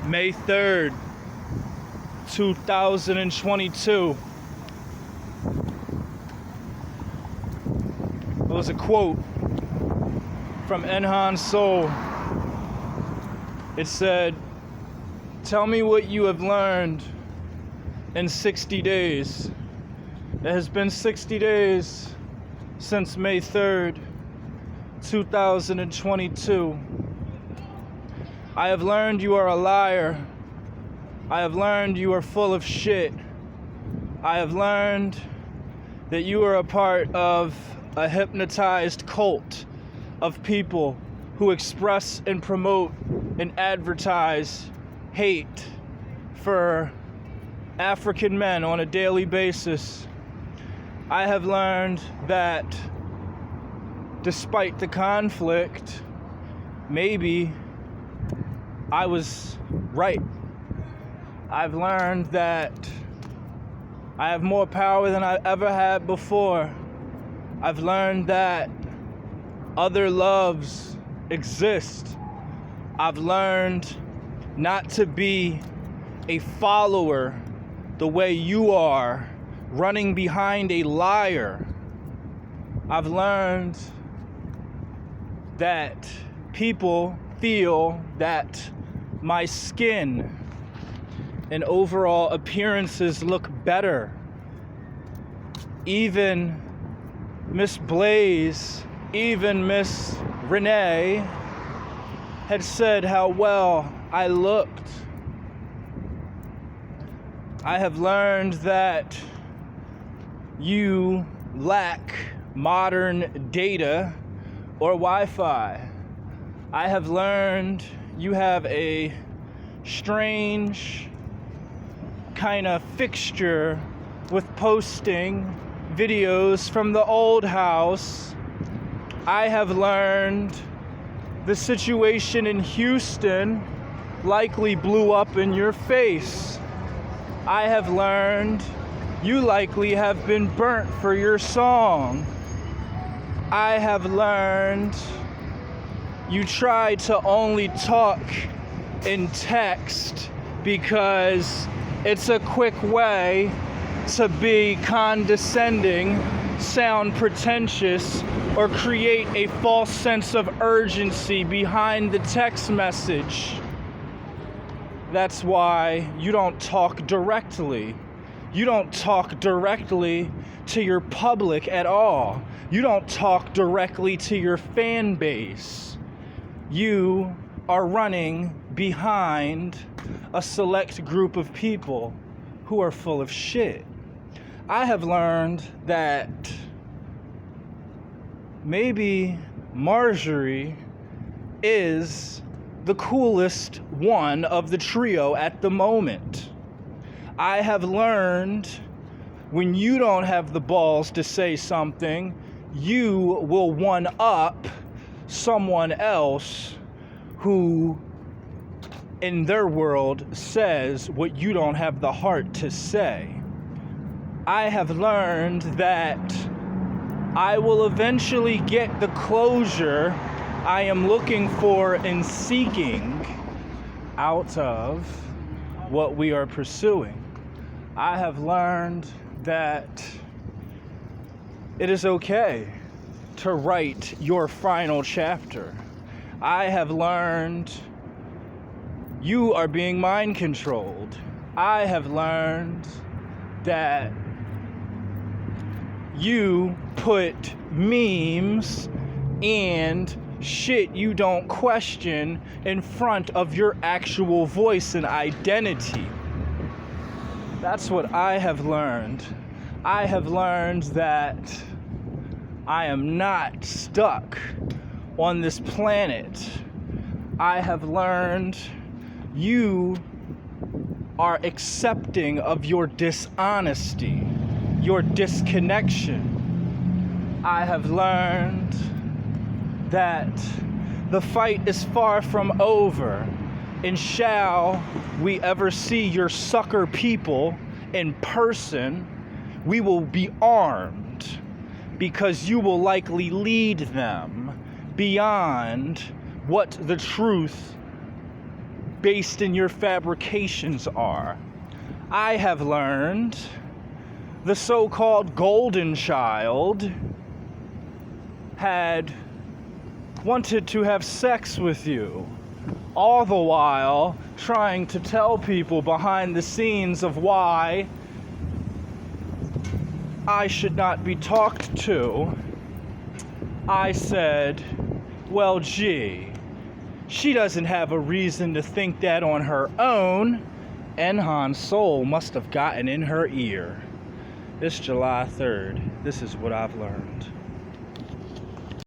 May 3rd, 2022. It was a quote from Enhansoul. It said, "Tell me what you have learned in 60 days. It has been 60 days since May 3rd, 2022. I have learned you are a liar. I have learned you are full of shit. I have learned that you are a part of a hypnotized cult of people who express and promote and advertise hate for African men on a daily basis. I have learned that despite the conflict, maybe I was right. I've learned that I have more power than I ever had before. I've learned that other loves exist. I've learned not to be a follower the way you are, running behind a liar. I've learned that people feel that my skin and overall appearances look better. Even Miss Blaze, even Miss Renee had said how well I looked. I have learned that you lack modern data or Wi-Fi. I have learned you have a strange kind of fixture with posting videos from the old house. I have learned the situation in Houston likely blew up in your face. I have learned you likely have been burnt for your song. I have learned you try to only talk in text because it's a quick way to be condescending, sound pretentious, or create a false sense of urgency behind the text message. That's why you don't talk directly. You don't talk directly to your public at all. You don't talk directly to your fan base. You are running behind a select group of people who are full of shit. I have learned that maybe Marjorie is the coolest one of the trio at the moment. I have learned when you don't have the balls to say something, you will one-up someone else who, in their world, says what you don't have the heart to say. I have learned that I will eventually get the closure I am looking for and seeking out of what we are pursuing. I have learned that it is okay to write your final chapter. I have learned you are being mind controlled. I have learned that you put memes and shit you don't question in front of your actual voice and identity. That's what I have learned. I have learned that I am not stuck on this planet. I have learned you are accepting of your dishonesty, your disconnection. I have learned that the fight is far from over, and shall we ever see your sucker people in person, we will be armed, because you will likely lead them beyond what the truth based in your fabrications are. I have learned the so-called golden child had wanted to have sex with you, all the while trying to tell people behind the scenes of why I should not be talked to. I said, well, gee, she doesn't have a reason to think that on her own. Enhansoul must have gotten in her ear. It's July 3rd. This is what I've learned.